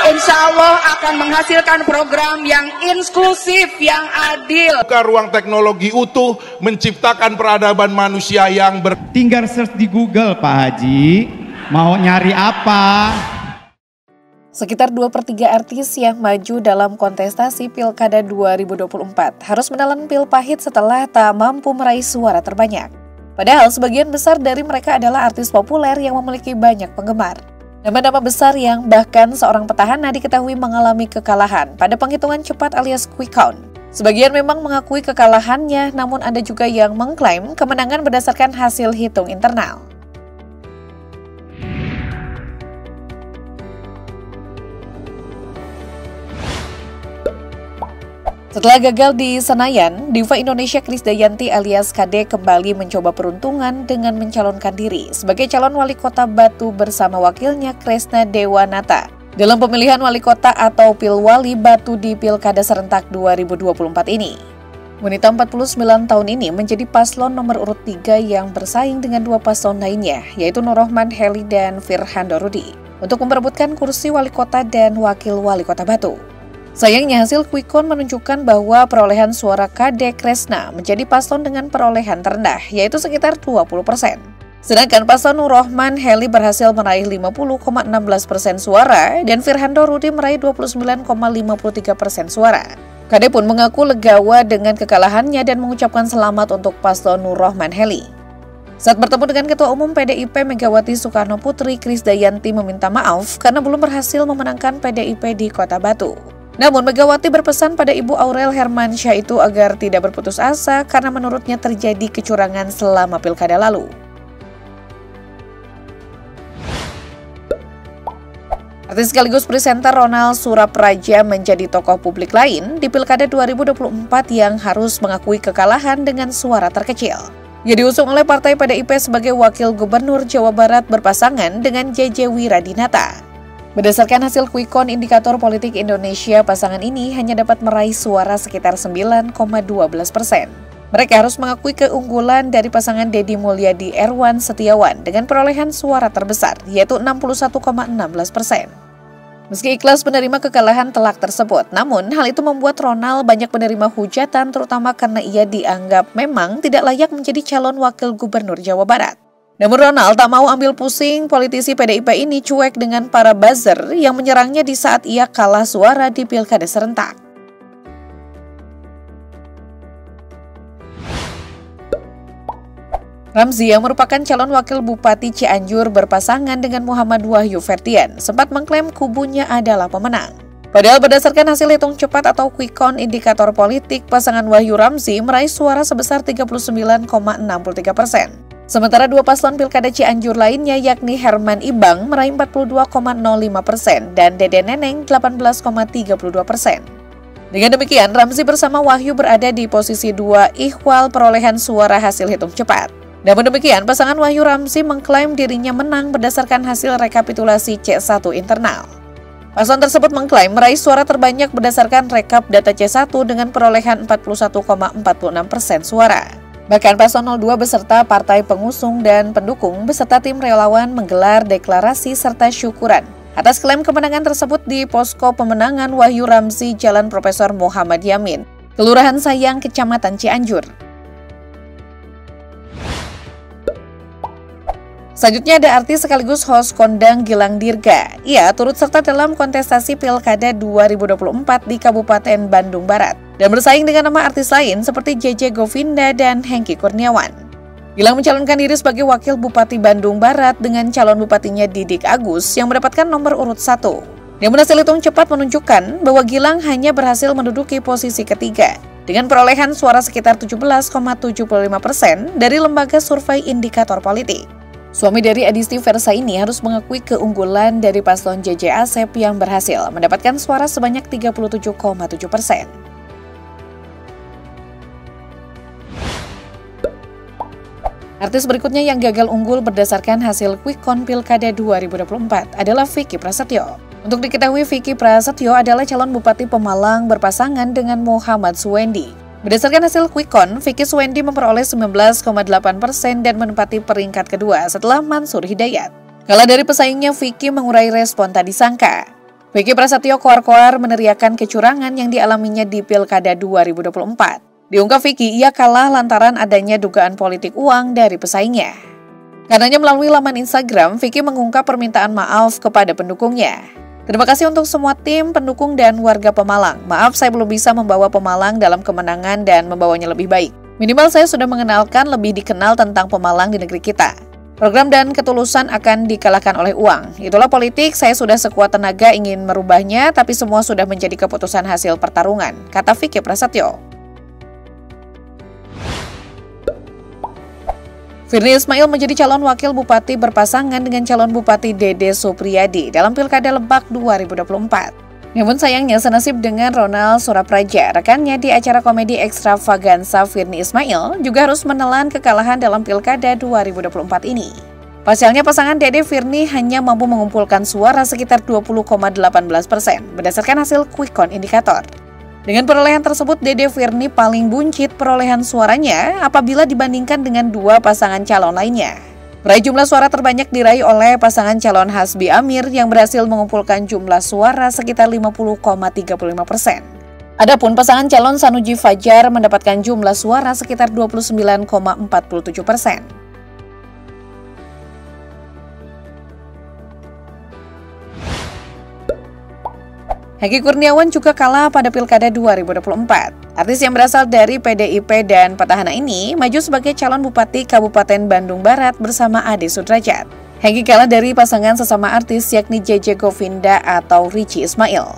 insya Allah akan menghasilkan program yang inklusif, yang adil. Buka ruang teknologi utuh, menciptakan peradaban manusia yang Tinggal search di Google, Pak Haji, mau nyari apa? Sekitar 2/3 artis yang maju dalam kontestasi Pilkada 2024 harus menelan pil pahit setelah tak mampu meraih suara terbanyak. Padahal sebagian besar dari mereka adalah artis populer yang memiliki banyak penggemar. Nama-nama besar yang bahkan seorang petahana diketahui mengalami kekalahan pada penghitungan cepat alias quick count. Sebagian memang mengakui kekalahannya, namun ada juga yang mengklaim kemenangan berdasarkan hasil hitung internal. Setelah gagal di Senayan, diva Indonesia Krisdayanti alias KD kembali mencoba peruntungan dengan mencalonkan diri sebagai calon wali kota Batu bersama wakilnya Kresna Dewanata dalam pemilihan wali kota atau Pilwali Batu di Pilkada Serentak 2024 ini. Wanita 49 tahun ini menjadi paslon nomor urut 3 yang bersaing dengan dua paslon lainnya, yaitu Nurrohman Heli dan Firhando Rudi, untuk memperebutkan kursi wali kota dan wakil wali kota Batu. Sayangnya hasil quick count menunjukkan bahwa perolehan suara KD Kresna menjadi paslon dengan perolehan terendah, yaitu sekitar 20%. Sedangkan paslon Nurrohman Heli berhasil meraih 50,16% suara dan Firhando Rudi meraih 29,53% suara. KD pun mengaku legawa dengan kekalahannya dan mengucapkan selamat untuk paslon Nurrohman Heli. Saat bertemu dengan Ketua Umum PDIP Megawati Soekarno Putri, Krisdayanti meminta maaf karena belum berhasil memenangkan PDIP di Kota Batu. Namun Megawati berpesan pada Ibu Aurel Hermansyah itu agar tidak berputus asa karena menurutnya terjadi kecurangan selama pilkada lalu. Artis sekaligus presenter Ronal Surapraja menjadi tokoh publik lain di Pilkada 2024 yang harus mengakui kekalahan dengan suara terkecil. Ia diusung oleh Partai PDIP sebagai Wakil Gubernur Jawa Barat berpasangan dengan JJ Wiradinata. Berdasarkan hasil quick count indikator politik Indonesia, pasangan ini hanya dapat meraih suara sekitar 9,12%. Mereka harus mengakui keunggulan dari pasangan Deddy Mulyadi Erwan Setiawan dengan perolehan suara terbesar, yaitu 61,16%. Meski ikhlas menerima kekalahan telak tersebut, namun hal itu membuat Ronal banyak menerima hujatan, terutama karena ia dianggap memang tidak layak menjadi calon wakil gubernur Jawa Barat. Namun Ronal tak mau ambil pusing, politisi PDIP ini cuek dengan para buzzer yang menyerangnya di saat ia kalah suara di Pilkada Serentak. Ramzi yang merupakan calon wakil Bupati Cianjur berpasangan dengan Muhammad Wahyu Ferdian sempat mengklaim kubunya adalah pemenang. Padahal berdasarkan hasil hitung cepat atau quick count indikator politik, pasangan Wahyu Ramzi meraih suara sebesar 39,63%. Sementara dua paslon Pilkada Cianjur lainnya yakni Herman Ibang meraih 42,05% dan Dede Neneng 18,32%. Dengan demikian, Ramzi bersama Wahyu berada di posisi 2 ihwal perolehan suara hasil hitung cepat. Namun demikian, pasangan Wahyu Ramzi mengklaim dirinya menang berdasarkan hasil rekapitulasi C1 internal. Paslon tersebut mengklaim meraih suara terbanyak berdasarkan rekap data C1 dengan perolehan 41,46% suara. Bahkan paslon 02 beserta partai pengusung dan pendukung beserta tim relawan menggelar deklarasi serta syukuran atas klaim kemenangan tersebut di posko pemenangan Wahyu Ramzi Jalan Profesor Muhammad Yamin, Kelurahan Sayang, Kecamatan Cianjur. Selanjutnya ada artis sekaligus host kondang Gilang Dirga. Ia turut serta dalam kontestasi Pilkada 2024 di Kabupaten Bandung Barat dan bersaing dengan nama artis lain seperti JJ Govinda dan Hengki Kurniawan. Gilang mencalonkan diri sebagai Wakil Bupati Bandung Barat dengan calon bupatinya Didik Agus yang mendapatkan nomor urut 1. Namun hasil hitung cepat menunjukkan bahwa Gilang hanya berhasil menduduki posisi ketiga dengan perolehan suara sekitar 17,75% dari lembaga survei indikator politik. Suami dari Adisti Versa ini harus mengakui keunggulan dari paslon JJ Asep yang berhasil mendapatkan suara sebanyak 37,7%. Artis berikutnya yang gagal unggul berdasarkan hasil quick count Pilkada 2024 adalah Vicky Prasetyo. Untuk diketahui, Vicky Prasetyo adalah calon Bupati Pemalang berpasangan dengan Muhammad Suwendi. Berdasarkan hasil quick count, Vicky Suwendi memperoleh 19,8% dan menempati peringkat kedua setelah Mansur Hidayat. Kalah dari pesaingnya, Vicky mengurai respon tak disangka. Vicky Prasetyo koar-koar meneriakan kecurangan yang dialaminya di Pilkada 2024. Diungkap Vicky, ia kalah lantaran adanya dugaan politik uang dari pesaingnya. Karenanya melalui laman Instagram, Vicky mengungkap permintaan maaf kepada pendukungnya. Terima kasih untuk semua tim, pendukung, dan warga Pemalang. Maaf saya belum bisa membawa Pemalang dalam kemenangan dan membawanya lebih baik. Minimal saya sudah mengenalkan lebih dikenal tentang Pemalang di negeri kita. Program dan ketulusan akan dikalahkan oleh uang. Itulah politik, saya sudah sekuat tenaga ingin merubahnya, tapi semua sudah menjadi keputusan hasil pertarungan, kata Vicky Prasetyo. Virnie Ismail menjadi calon wakil bupati berpasangan dengan calon bupati Dede Supriyadi dalam Pilkada Lebak 2024. Namun sayangnya senasib dengan Ronald Surapraja, rekannya di acara komedi ekstravaganza Virnie Ismail juga harus menelan kekalahan dalam Pilkada 2024 ini. Pasalnya pasangan Dede Virnie hanya mampu mengumpulkan suara sekitar 20,18% berdasarkan hasil quick count indikator. Dengan perolehan tersebut, Dede Virnie paling buncit perolehan suaranya apabila dibandingkan dengan dua pasangan calon lainnya. Meraih jumlah suara terbanyak diraih oleh pasangan calon Hasbi Amir yang berhasil mengumpulkan jumlah suara sekitar 50,35%. Adapun pasangan calon Sanuji Fajar mendapatkan jumlah suara sekitar 29,47%. Hengki Kurniawan juga kalah pada Pilkada 2024. Artis yang berasal dari PDIP dan petahana ini maju sebagai calon bupati Kabupaten Bandung Barat bersama Ade Sudrajat. Hengki kalah dari pasangan sesama artis yakni JJ Govinda atau Richie Ismail.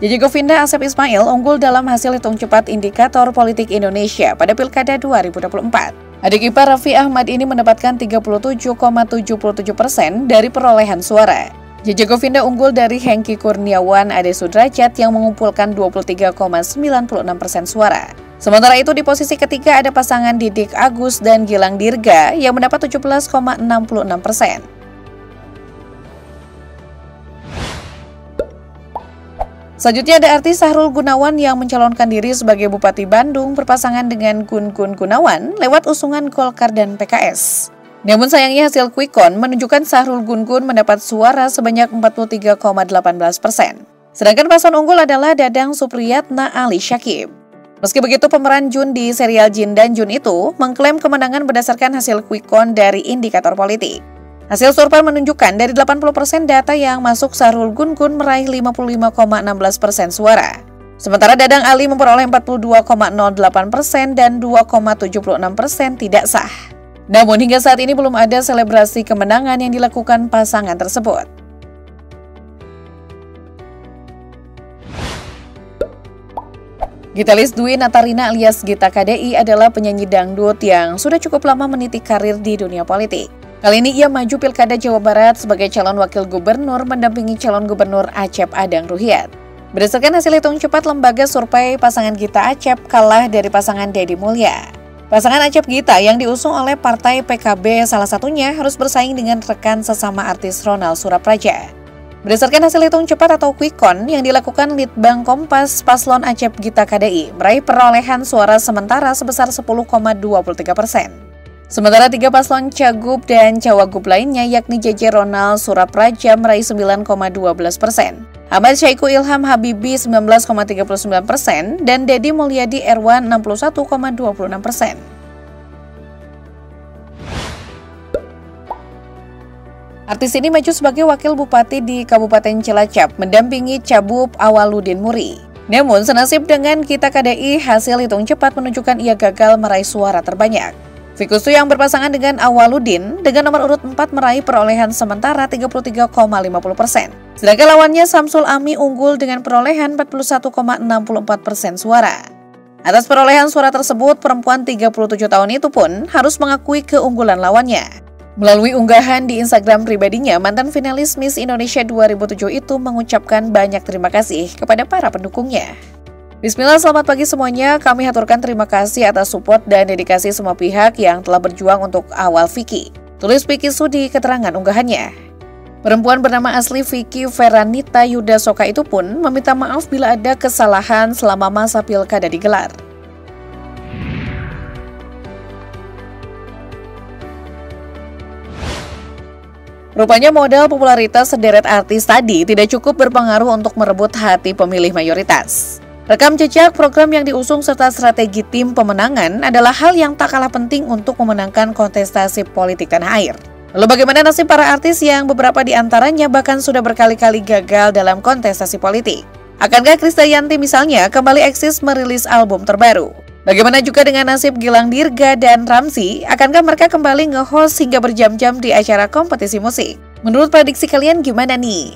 JJ Govinda Asep Ismail unggul dalam hasil hitung cepat indikator politik Indonesia pada Pilkada 2024. Adik ipar Raffi Ahmad ini mendapatkan 37,77% dari perolehan suara. JJ Govinda unggul dari Hengki Kurniawan Ade Sudrajat yang mengumpulkan 23,96% suara. Sementara itu di posisi ketiga ada pasangan Didik Agus dan Gilang Dirga yang mendapat 17,66%. Selanjutnya ada artis Sahrul Gunawan yang mencalonkan diri sebagai Bupati Bandung berpasangan dengan Gun Gun Gunawan lewat usungan Golkar dan PKS. Namun sayangnya hasil quick count menunjukkan Sahrul Gun-Gun mendapat suara sebanyak 43,18%. Sedangkan paslon unggul adalah Dadang Supriyatna Ali Syakib. Meski begitu, pemeran Jun di serial Jin dan Jun itu mengklaim kemenangan berdasarkan hasil quick count dari indikator politik. Hasil survei menunjukkan dari 80% data yang masuk Sahrul Gun-Gun meraih 55,16% suara. Sementara Dadang Ali memperoleh 42,08% dan 2,76% tidak sah. Namun hingga saat ini belum ada selebrasi kemenangan yang dilakukan pasangan tersebut. Gitaris Dwi Natarina alias Gita KDI adalah penyanyi dangdut yang sudah cukup lama meniti karir di dunia politik. Kali ini ia maju Pilkada Jawa Barat sebagai calon wakil gubernur mendampingi calon gubernur Acep Adang Ruhyat. Berdasarkan hasil hitung cepat lembaga survei, pasangan Gita Acep kalah dari pasangan Deddy Mulya. Pasangan Acep Gita yang diusung oleh Partai PKB salah satunya harus bersaing dengan rekan sesama artis Ronald Surapraja. Berdasarkan hasil hitung cepat atau quick count yang dilakukan Litbang Kompas, paslon Acep Gita KDI meraih perolehan suara sementara sebesar 10,23%. Sementara tiga paslon Cagup dan Cawagup lainnya yakni JJ Ronald Surapraja meraih 9,12%. Ahmad Syaiqo Ilham Habibi 19,39% dan Deddy Mulyadi Erwan 61,26%. Artis ini maju sebagai wakil bupati di Kabupaten Cilacap mendampingi Cabup Awaludin Muri. Namun senasib dengan Gita KDI, hasil hitung cepat menunjukkan ia gagal meraih suara terbanyak. Fikustu yang berpasangan dengan Awaludin dengan nomor urut 4 meraih perolehan sementara 33,50%. Sedangkan lawannya Samsul Ami unggul dengan perolehan 41,64% suara. Atas perolehan suara tersebut, perempuan 37 tahun itu pun harus mengakui keunggulan lawannya. Melalui unggahan di Instagram pribadinya, mantan finalis Miss Indonesia 2007 itu mengucapkan banyak terima kasih kepada para pendukungnya. Bismillah, selamat pagi semuanya. Kami haturkan terima kasih atas support dan dedikasi semua pihak yang telah berjuang untuk awal Vicky. Tulis Vicky Su di keterangan unggahannya. Perempuan bernama asli Vicky Feranita Yudasoka itu pun meminta maaf bila ada kesalahan selama masa pilkada digelar. Rupanya modal popularitas sederet artis tadi tidak cukup berpengaruh untuk merebut hati pemilih mayoritas. Rekam jejak program yang diusung serta strategi tim pemenangan adalah hal yang tak kalah penting untuk memenangkan kontestasi politik tanah air. Lalu bagaimana nasib para artis yang beberapa di antaranya bahkan sudah berkali-kali gagal dalam kontestasi politik? Akankah Krisdayanti misalnya kembali eksis merilis album terbaru? Bagaimana juga dengan nasib Gilang Dirga dan Ramzy? Akankah mereka kembali nge-host hingga berjam-jam di acara kompetisi musik? Menurut prediksi kalian gimana nih?